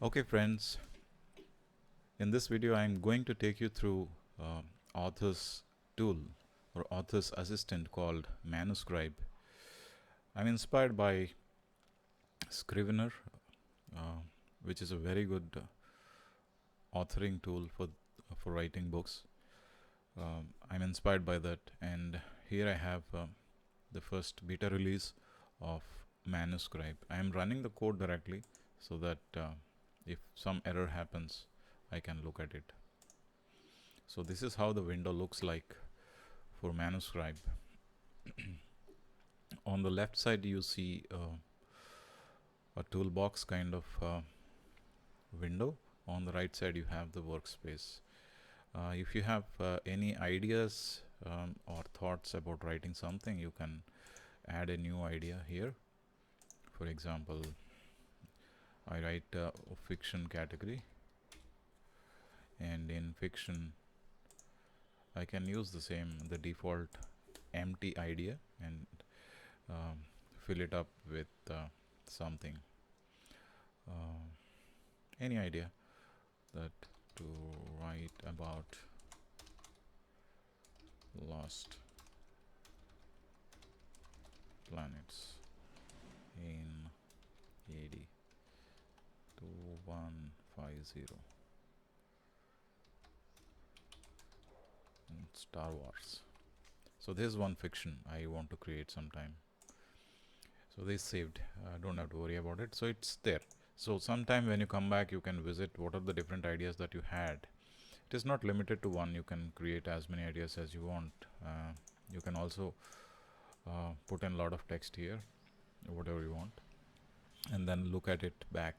Okay friends, in this video I am going to take you through author's tool or author's assistant called Manuscribe. I'm inspired by Scrivener, uh, which is a very good authoring tool for writing books. I'm inspired by that, and here I have the first beta release of Manuscribe. I am running the code directly so that if some error happens I can look at it. So this is how the window looks like for Manuscribe. On the left side you see a toolbox kind of window. On the right side you have the workspace. If you have any ideas or thoughts about writing something, you can add a new idea here. For example, I write a fiction category, and in fiction I can use the default empty idea and fill it up with something, any idea that to write about lost planets in AD 2150 in Star Wars. So this is one fiction I want to create sometime. So this saved, don't have to worry about it, so it's there. So sometime when you come back you can visit what are the different ideas that you had. It is not limited to one, you can create as many ideas as you want. You can also put in a lot of text here, whatever you want, and then look at it back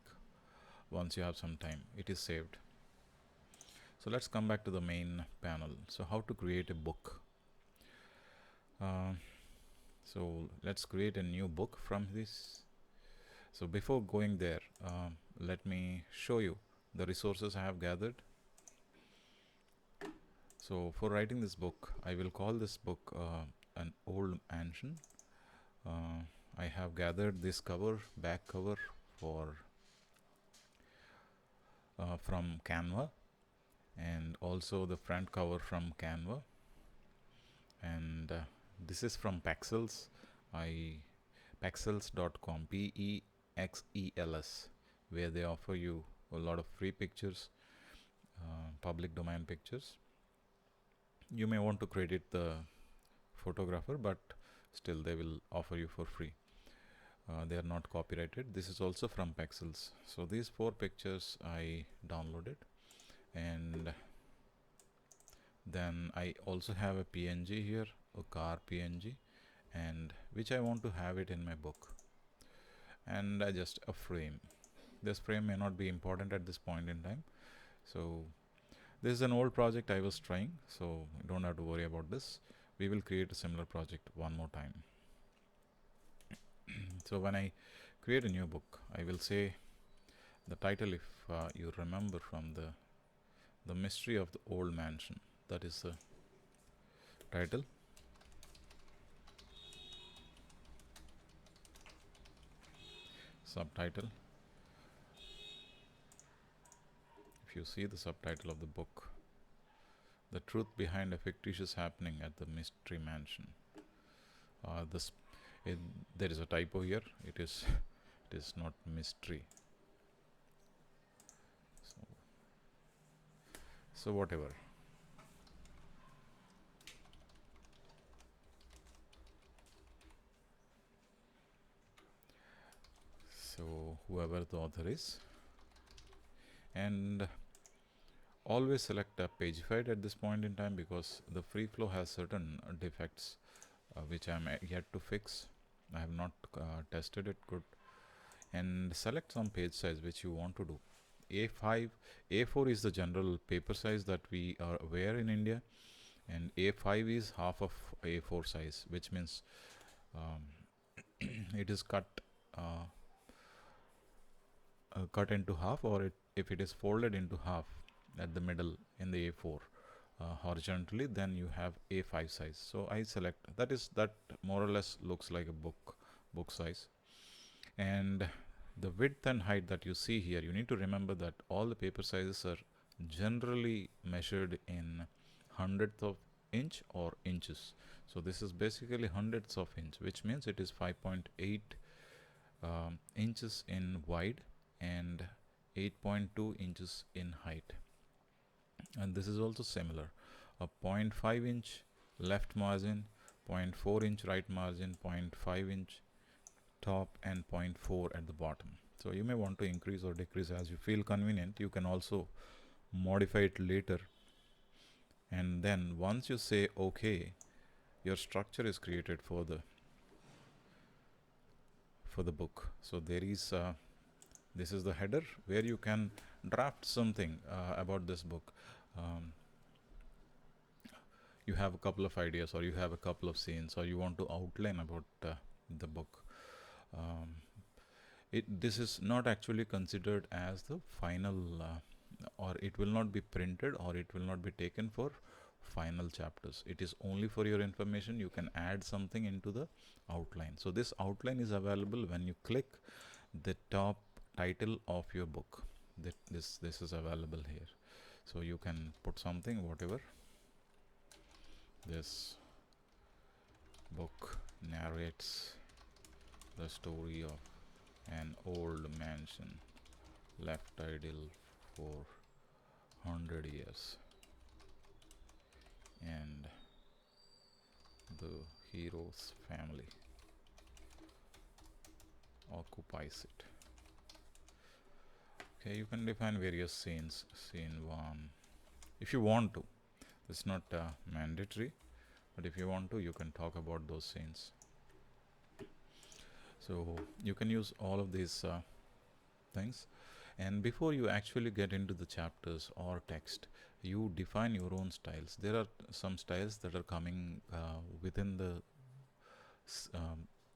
once you have some time. It is saved. So let's come back to the main panel. So how to create a book. So let's create a new book from this. So before going there, let me show you the resources I have gathered. So for writing this book, I will call this book an old mansion. I have gathered this cover, back cover for from Canva, and also the front cover from Canva, and this is from Pexels. Pexels.com, Pexels, where they offer you a lot of free pictures, public domain pictures. You may want to credit the photographer, but still they will offer you for free. They are not copyrighted. This is also from Pexels. So these 4 pictures I downloaded, and then I also have a PNG here, a car PNG, and which I want to have it in my book, and just a frame. This frame may not be important at this point in time. So this is an old project I was trying, so don't have to worry about this. We will create a similar project one more time. So when I create a new book, I will say the title, if you remember from the mystery of the old mansion, that is the title. Subtitle, if you see the subtitle of the book, the truth behind a fictitious happening at the mystery mansion. There is a typo here. It is not mystery. So whatever. So whoever the author is, and always select a pagified at this point in time, because the free flow has certain defects which I am yet to fix. I have not tested it good. And select some page size which you want to do. A5, A4 is the general paper size that we are aware in India, and A5 is half of A4 size, which means it is cut into half, or if it is folded into half at the middle in the A4 horizontally, then you have A5 size. So I select that more or less looks like a book size. And The width and height that you see here, you need to remember that all the paper sizes are generally measured in hundredth of inch or inches. So this is basically hundredths of inch, which means it is 5.8 inches in wide and 8.2 inches in height. And this is also similar, a 0.5 inch left margin, 0.4 inch right margin, 0.5 inch top, and 0.4 at the bottom. So you may want to increase or decrease as you feel convenient. You can also modify it later, and then once you say OK, your structure is created for the book. So there is this is the header where you can draft something about this book. You have a couple of ideas, or you have a couple of scenes, or you want to outline about the book. This is not actually considered as the final, or it will not be printed, or it will not be taken for final chapters. It is only for your information. You can add something into the outline. So this outline is available when you click the top title of your book. This is available here. So you can put something, whatever. This book narrates the story of an old mansion left idle for 100 years, and the hero's family occupies it. Okay, you can define various scenes. Scene 1, if you want to. It's not mandatory, but if you want to, you can talk about those scenes. So you can use all of these things. And before you actually get into the chapters or text, you define your own styles. There are some styles that are coming within the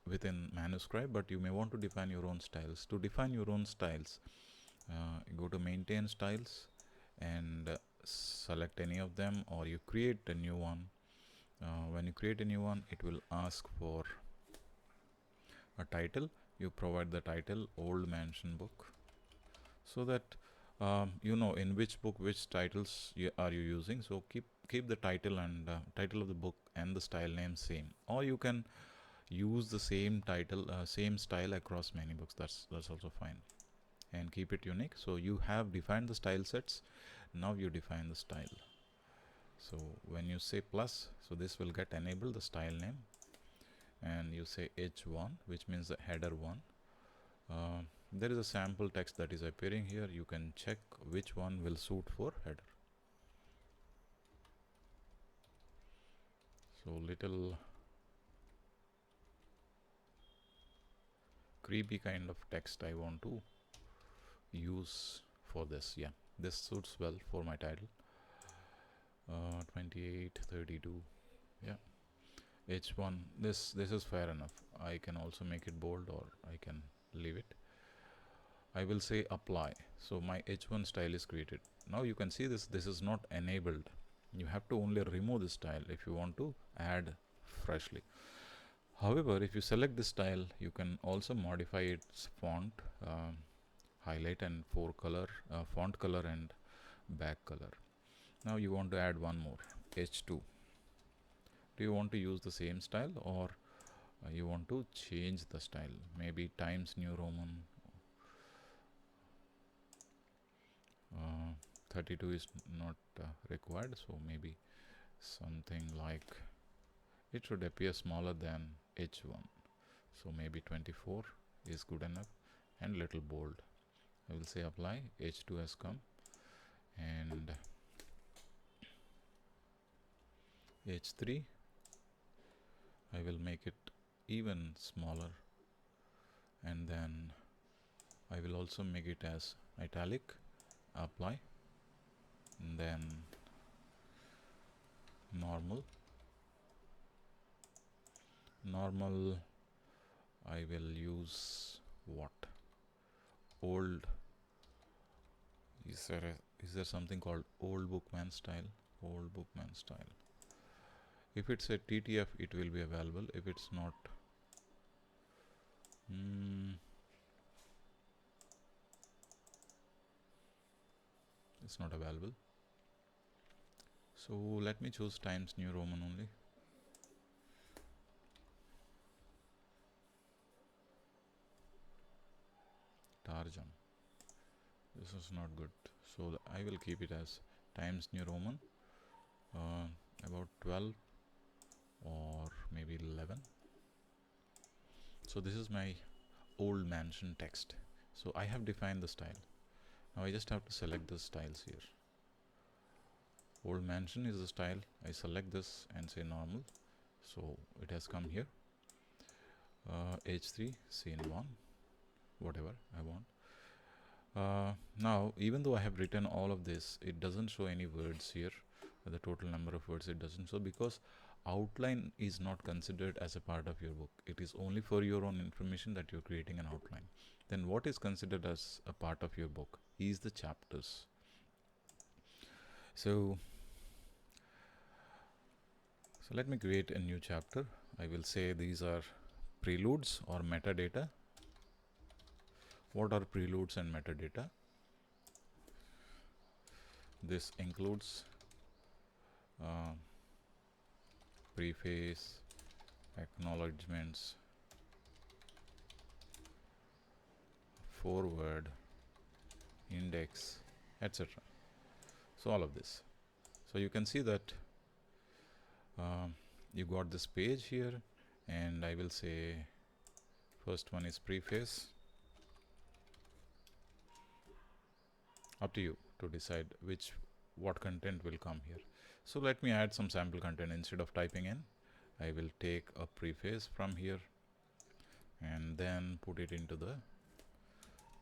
within Manuscribe, but you may want to define your own styles. To define your own styles, go to maintain styles and select any of them, or you create a new one. When you create a new one, it will ask for a title. You provide the title Old Mansion Book, so that you know in which book which titles are you using. So keep the title and title of the book and the style name same, or you can use the same title same style across many books. That's also fine, and keep it unique. So you have defined the style sets. Now you define the style. So when you say plus, so this will get enabled, the style name, and you say H1, which means the header 1. There is a sample text that is appearing here. You can check which one will suit for header. So little creepy kind of text I want to use for this. Yeah, this suits well for my title. 2832. Yeah, H1. This is fair enough. I can also make it bold, or I can leave it. I will say apply. So my H1 style is created. Now you can see this is not enabled. You have to only remove this style if you want to add freshly. However, if you select this style, you can also modify its font, highlight and font color and back color. Now you want to add one more, H2. Do you want to use the same style, or you want to change the style? Maybe Times New Roman. 32 is not required, so maybe something like, it should appear smaller than H1, so maybe 24 is good enough, and little bold. I will say apply. H2 has come, and H3 I will make it even smaller, and then I will also make it as italic. Apply, and then normal. I will use what? Old. Is there something called Old Bookman style? Old Bookman style. If it's a TTF, it will be available. If it's not, it's not available. So let me choose Times New Roman only. Tarjam. This is not good. So I will keep it as Times New Roman, about 12 or maybe 11. So this is my old mansion text. So I have defined the style. Now I just have to select the styles here. Old mansion is the style. I select this and say normal. So it has come here. H3, scene 1, whatever I want. Now, even though I have written all of this, it doesn't show any words here. The total number of words it doesn't show, because outline is not considered as a part of your book. It is only for your own information that you're creating an outline. Then what is considered as a part of your book is the chapters. So let me create a new chapter. I will say these are preludes or metadata. What are preludes and metadata? This includes preface, acknowledgements, forward, index, etc. So all of this. So you can see that you got this page here, and I will say first one is preface. Up to you to decide what content will come here. So let me add some sample content. Instead of typing in, I will take a preface from here and then put it into the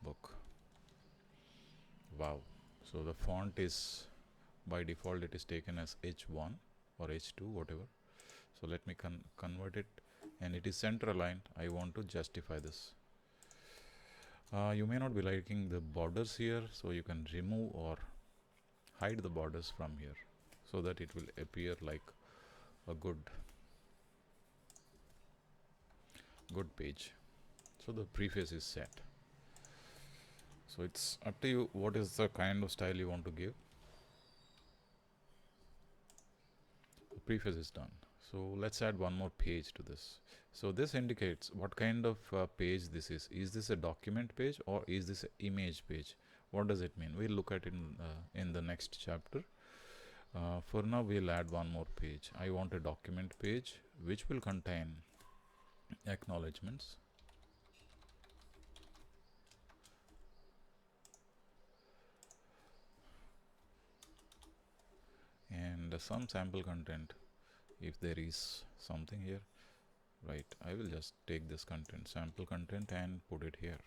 book. Wow. So the font is, by default it is taken as H1 or H2, whatever. So let me convert it, and it is center aligned. I want to justify this. You may not be liking the borders here, so you can remove or hide the borders from here so that it will appear like a good page. So the preface is set. So it's up to you what is the kind of style you want to give. The preface is done. So let's add one more page to this. So this indicates what kind of page this is. Is this a document page or is this an image page? What does it mean? We'll look at it in the next chapter. For now, we'll add one more page. I want a document page which will contain acknowledgements, and some sample content if there is something here. Right, I will just take this content, sample content, and put it here.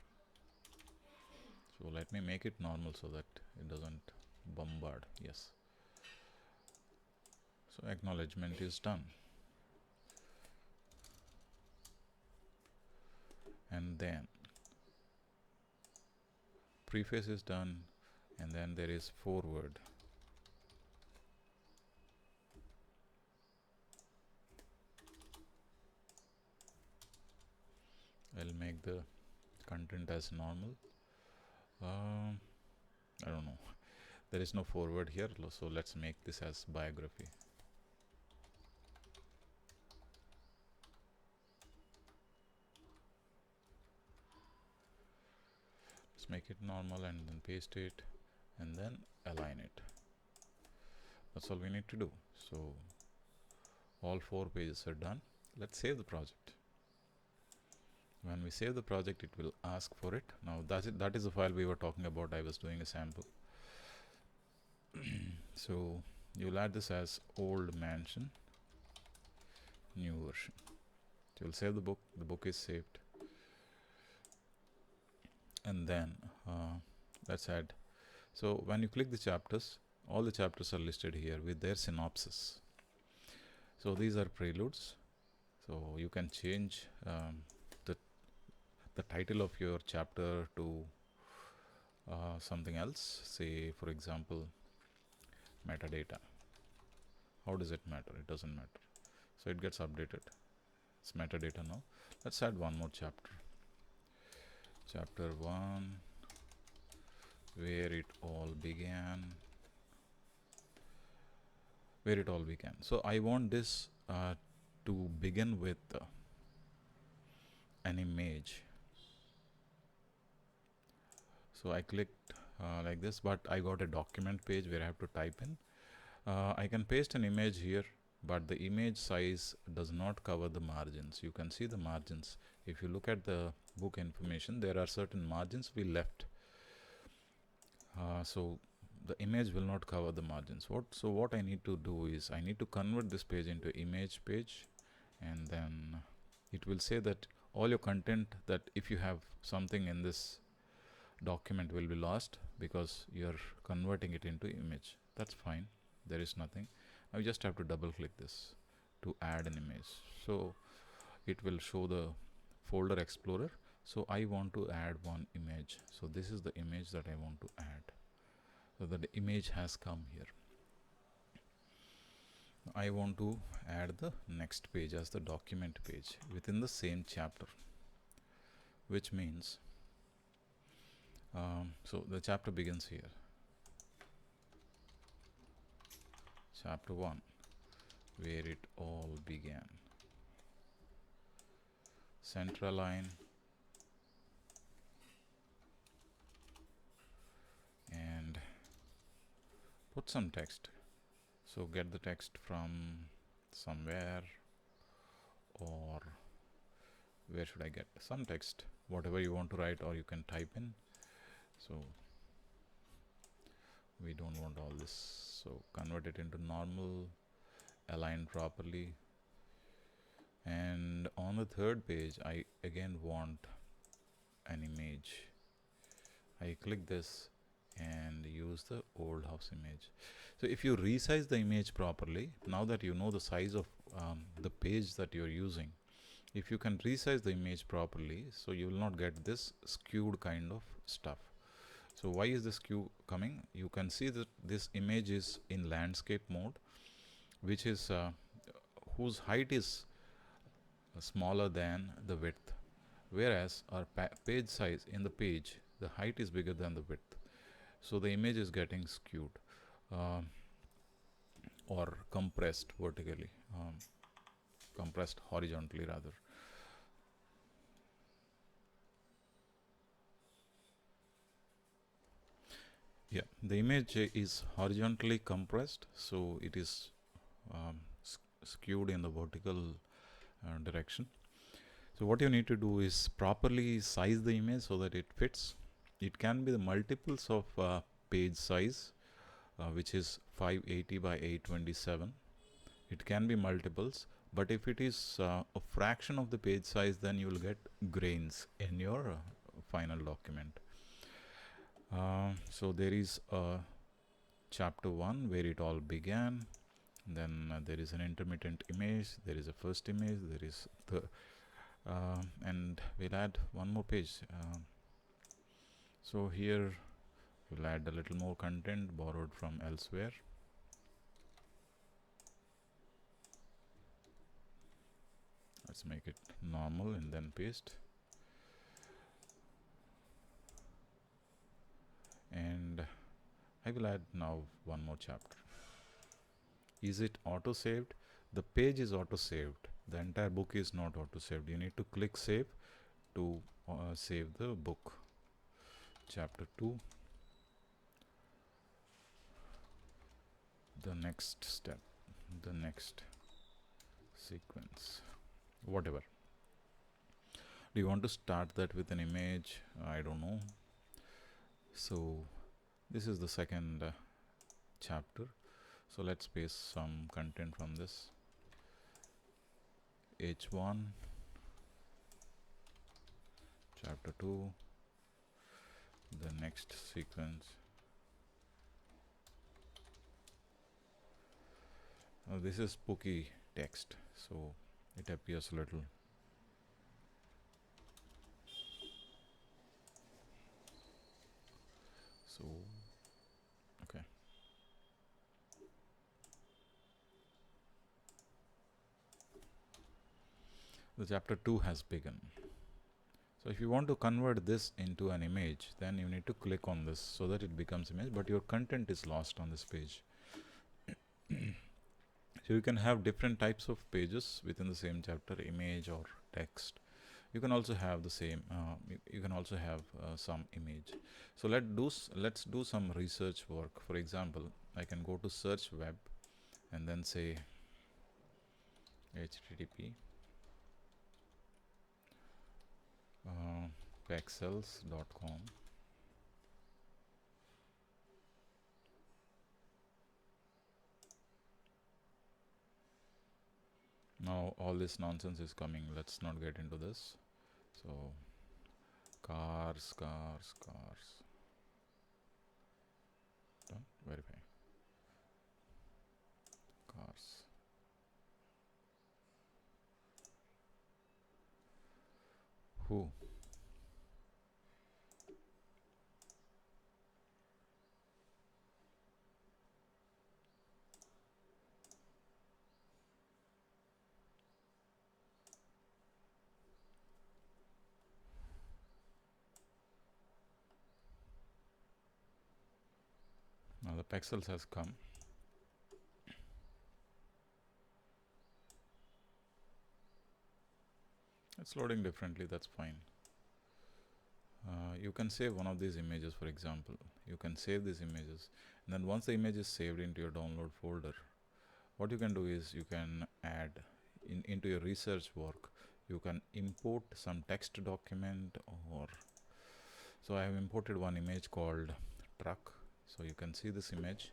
So let me make it normal so that it doesn't bombard. Yes. So acknowledgement is done. And then preface is done, and then there is forward. I'll make the content as normal. I don't know. There is no forward here, so let's make this as biography. Let's make it normal and then paste it and then align it. That's all we need to do. So all 4 pages are done. Let's save the project. When we save the project, it will ask for it. Now that is the file we were talking about. I was doing a sample. So you'll add this as old mansion, new version. So you'll save the book. The book is saved. And then let's add. So when you click the chapters, all the chapters are listed here with their synopsis. So these are preludes. So you can change the title of your chapter to something else. Say, for example, metadata. How does it matter? It doesn't matter. So it gets updated. It's metadata now. Let's add one more chapter. Chapter 1, where it all began. where it all began. So I want this to begin with an image. So I clicked like this, but I got a document page where I have to type in. I can paste an image here, but the image size does not cover the margins. You can see the margins. If you look at the book information, there are certain margins we left. So the image will not cover the margins. So what I need to do is I need to convert this page into image page, and then it will say that all your content, that if you have something in this document, will be lost because you're converting it into image. That's fine, there is nothing. Now you just have to double click this to add an image. So it will show the folder explorer. So I want to add one image. So this is the image that I want to add. So that the image has come here. I want to add the next page as the document page within the same chapter, which means so the chapter begins here. Chapter 1, where it all began. Central line and put some text. So get the text from somewhere, or where should I get some text? Whatever you want to write, or you can type in. So we don't want all this, so convert it into normal, align properly. And on the third page I again want an image. I click this and use the old house image. So if you resize the image properly, now that you know the size of the page that you're using, if you can resize the image properly, so you will not get this skewed kind of stuff. So why is this skew coming? You can see that this image is in landscape mode, which is whose height is smaller than the width, whereas our page size in the page, the height is bigger than the width. So the image is getting skewed or compressed vertically, compressed horizontally rather. Yeah, the image is horizontally compressed, so it is skewed in the vertical direction. So what you need to do is properly size the image so that it fits. It can be the multiples of page size, which is 580 by 827. It can be multiples, but if it is a fraction of the page size, then you will get grains in your final document. So there is a chapter 1 where it all began. Then there is an intermittent image, there is a first image, there is the and we'll add one more page. So here we'll add a little more content borrowed from elsewhere. Let's make it normal and then paste. And I will add now one more chapter. Is it auto saved? The page is auto saved. The entire book is not auto saved. You need to click save to save the book. Chapter 2. The next step, the next sequence, whatever. Do you want to start that with an image? I don't know. So this is the second chapter. So let's paste some content from this. H1, chapter 2, the next sequence. Now this is spooky text, so it appears a little. So okay. The chapter 2 has begun. So if you want to convert this into an image, then you need to click on this so that it becomes image, but your content is lost on this page. So you can have different types of pages within the same chapter, image or text. You can also have the same. You can also have some image. So let's do some research work. For example, I can go to search web and then say http pexels.com. Now all this nonsense is coming. Let's not get into this. So cars. Done. Verify. Cars. Who? Now the pixels has come. It's loading differently, that's fine. You can save one of these images, for example. You can save these images, and then once the image is saved into your download folder, what you can do is you can add into your research work, you can import some text document. Or so I have imported one image called truck. So you can see this image.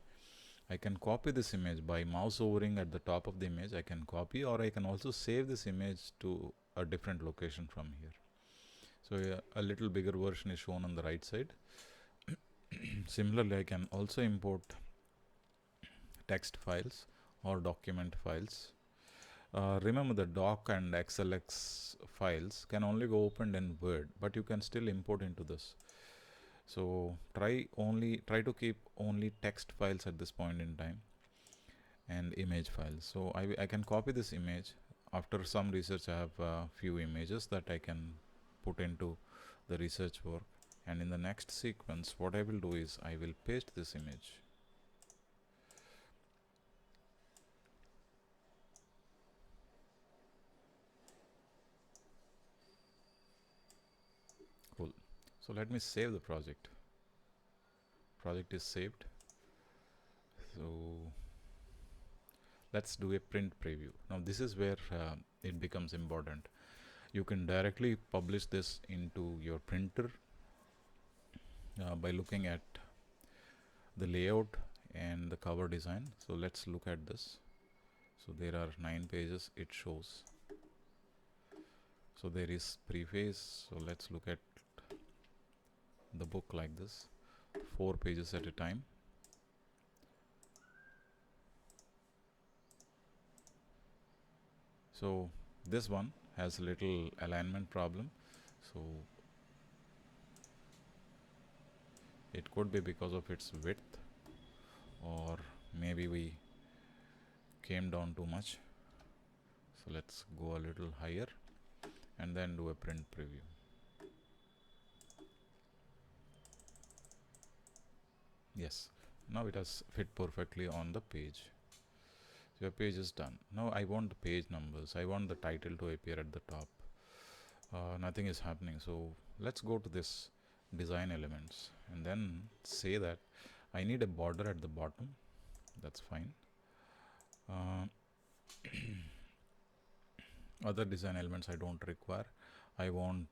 I can copy this image by mouse hovering at the top of the image. I can copy, or I can also save this image to a different location from here. So a little bigger version is shown on the right side. Similarly, I can also import text files or document files. Remember, the doc and XLX files can only go opened in Word, but you can still import into this. So try to keep only text files at this point in time, and image files. So I can copy this image. After some research, I have a few images that I can put into the research work, and in the next sequence what I will do is I will paste this image. Cool. So let me save the project. Project is saved. So let's do a print preview. Now this is where it becomes important. You can directly publish this into your printer by looking at the layout and the cover design. So let's look at this. So there are 9 pages it shows. So there is preface. So let's look at the book like this, 4 pages at a time. So this one has a little alignment problem. So it could be because of its width, or maybe we came down too much. So let's go a little higher and then do a print preview. Yes, now it has fit perfectly on the page. So your page is done. Now I want the page numbers. I want the title to appear at the top. Nothing is happening. So let's go to this design elements and then say that I need a border at the bottom. That's fine. Other design elements I don't require. I want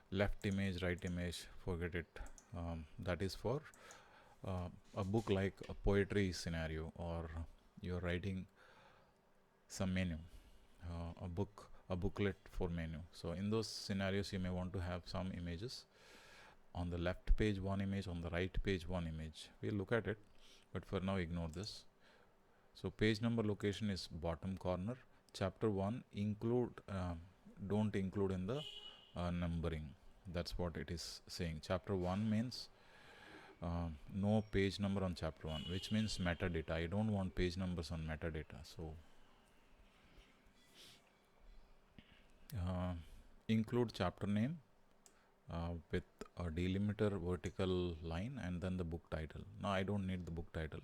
left image, right image, forget it. That is for a book like a poetry scenario, or you're writing some menu, a booklet for menu. So in those scenarios you may want to have some images. On the left page one image, on the right page one image. We'll look at it, but for now ignore this. So page number location is bottom corner. Chapter 1 include don't include in the numbering. That's what it is saying. Chapter 1 means no page number on chapter 1, which means metadata. I don't want page numbers on metadata. So include chapter name with a delimiter vertical line and then the book title. Now I don't need the book title.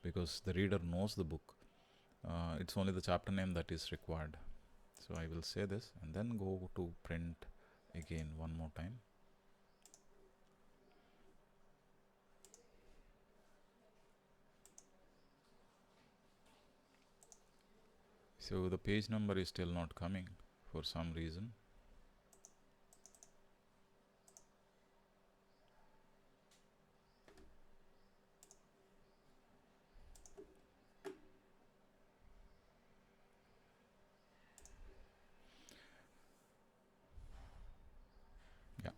because the reader knows the book. It's only the chapter name that is required. So I will say this and then go to print again one more time. So the page number is still not coming for some reason. Yeah,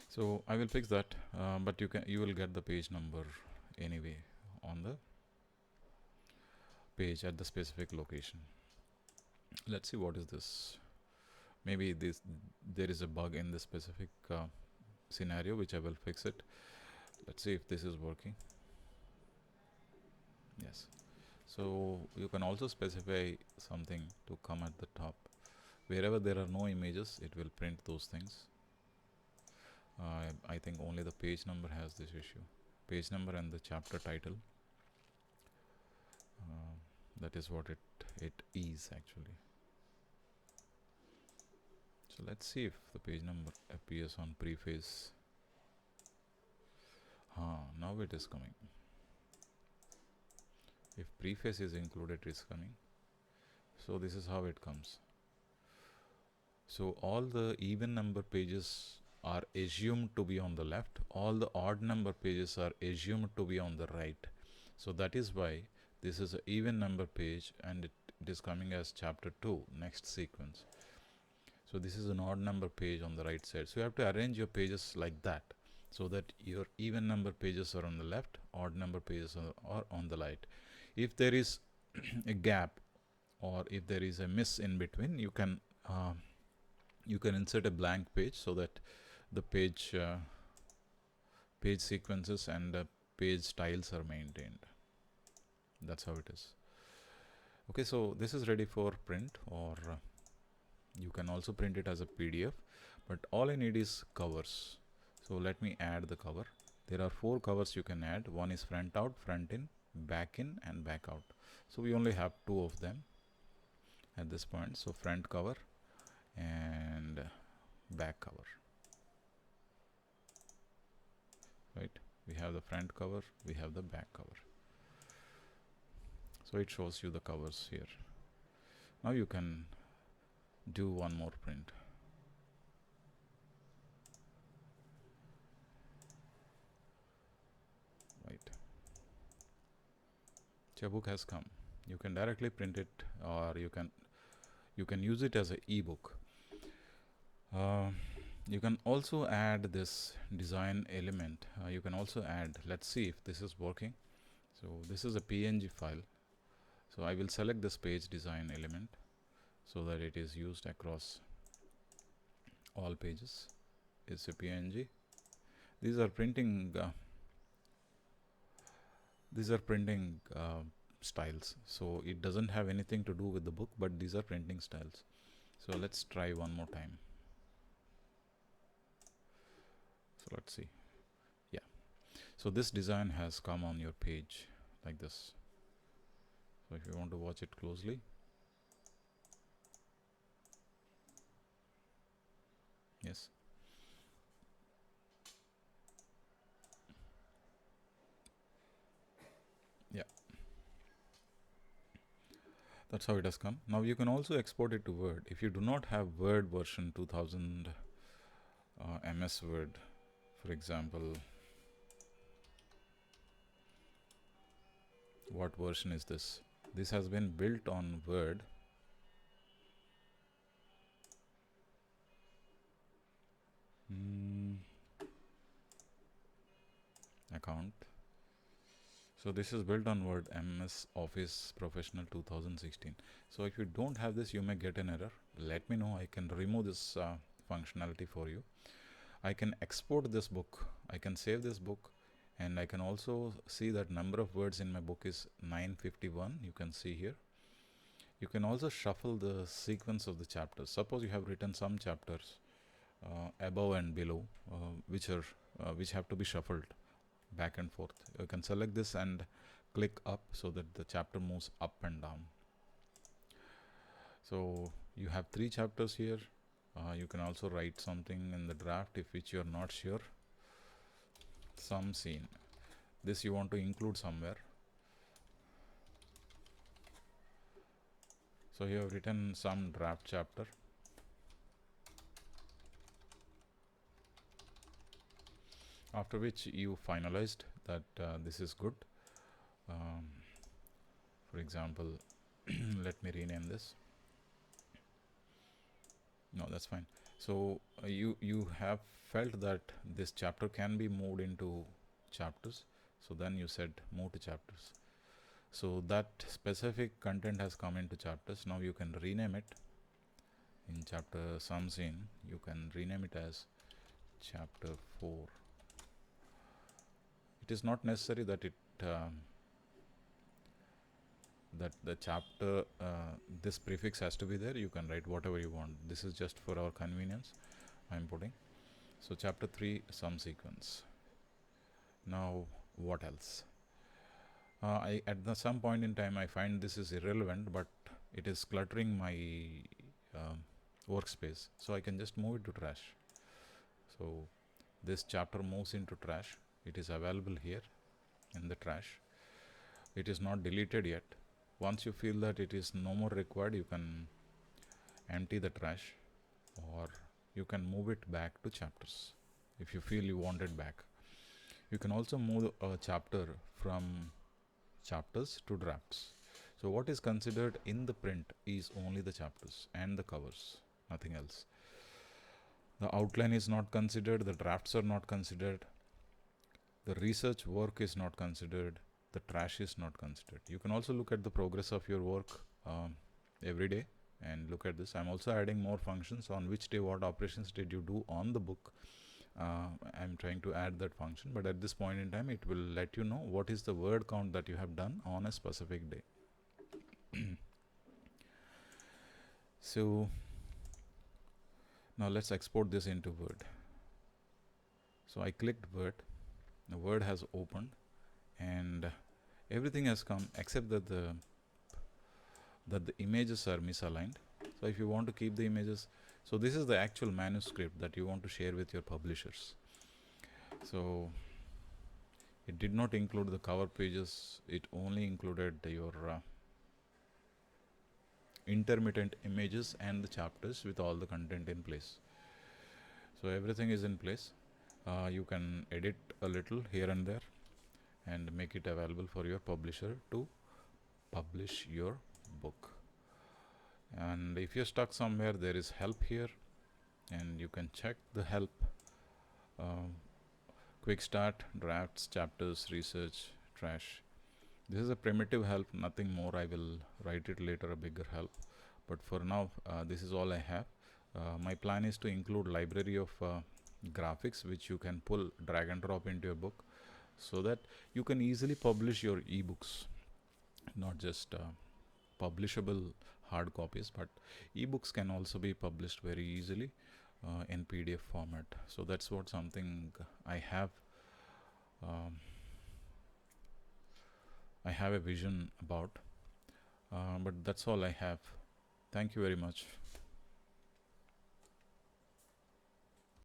so I will fix that, but you will get the page number anyway on the page at the specific location. Let's see what is this. Maybe there is a bug in the specific scenario, which I will fix it. Let's see if this is working. Yes. So you can also specify something to come at the top. Wherever there are no images, it will print those things. I think only the page number has this issue. Page number and the chapter title. That is what it is actually. So let's see if the page number appears on preface. Now it is coming. If preface is included, it's coming. So this is how it comes. So all the even number pages are assumed to be on the left. All the odd number pages are assumed to be on the right. So that is why this is an even number page and it is coming as chapter 2, next sequence. So this is an odd number page on the right side. So you have to arrange your pages like that, so that your even number pages are on the left, odd number pages are on the right. If there is a gap or if there is a miss in between, you can insert a blank page so that the page sequences and page styles are maintained. That's how it is. Okay, so this is ready for print, or you can also print it as a PDF, but all I need is covers. So let me add the cover. There are 4 covers you can add. One is front out, front in, back in and back out. So we only have 2 of them at this point. So front cover and back cover. Right, we have the front cover, we have the back cover. So it shows you the covers here. Now you can do one more print. Right, your book has come. You can directly print it, or you can use it as an ebook. You can also add this design element. You can also add, let's see if this is working. So this is a PNG file. So I will select this page design element so that it is used across all pages. It's a PNG. These are printing styles, so it doesn't have anything to do with the book, but these are printing styles. So let's try one more time. So let's see. Yeah, so this design has come on your page like this. So if you want to watch it closely, yes, yeah, that's how it has come. Now you can also export it to Word. If you do not have Word version 2000 MS Word, for example, what version is this? This has been built on Word. Account. So this is built on Word, MS Office Professional 2016. So if you don't have this, you may get an error. Let me know. I can remove this functionality for you. I can export this book. I can save this book, and I can also see that number of words in my book is 951. You can see here. You can also shuffle the sequence of the chapters. Suppose you have written some chapters above and below, which have to be shuffled back and forth. You can select this and click up so that the chapter moves up and down. So you have 3 chapters here. You can also write something in the draft if which you are not sure. Some scene. This you want to include somewhere. So you have written some draft chapter. After which you finalized that this is good. For example, let me rename this. No, that's fine. So you have felt that this chapter can be moved into chapters. So then you said move to chapters. So that specific content has come into chapters. Now you can rename it. In chapter some scene, you can rename it as chapter 4. It is not necessary that that the chapter this prefix has to be there. You can write whatever you want. This is just for our convenience I'm putting. So chapter 3 some sequence. Now what else? I at some point in time I find this is irrelevant, but it is cluttering my workspace, so I can just move it to trash. So this chapter moves into trash. It is available here in the trash. It is not deleted yet. Once you feel that it is no more required, you can empty the trash, or you can move it back to chapters if you feel you want it back. You can also move a chapter from chapters to drafts. So what is considered in the print is only the chapters and the covers, nothing else. The outline is not considered, the drafts are not considered, the research work is not considered, the trash is not considered. You can also look at the progress of your work every day and look at this. I'm also adding more functions. On which day what operations did you do on the book. I'm trying to add that function, but at this point in time it will let you know what is the word count that you have done on a specific day. So now let's export this into Word. So I clicked Word, the Word has opened, and everything has come except that the images are misaligned. So if you want to keep the images, so this is the actual manuscript that you want to share with your publishers. So it did not include the cover pages, it only included your intermittent images and the chapters with all the content in place. So everything is in place. You can edit a little here and there and make it available for your publisher to publish your book. And if you're stuck somewhere, there is help here, and you can check the help. Quick start, drafts, chapters, research, trash. This is a primitive help, nothing more. I will write it later, a bigger help, but for now this is all I have. My plan is to include library of graphics which you can pull, drag and drop into your book, so that you can easily publish your ebooks, not just publishable hard copies, but ebooks can also be published very easily in PDF format. So that's what something I have a vision about, but that's all I have. Thank you very much.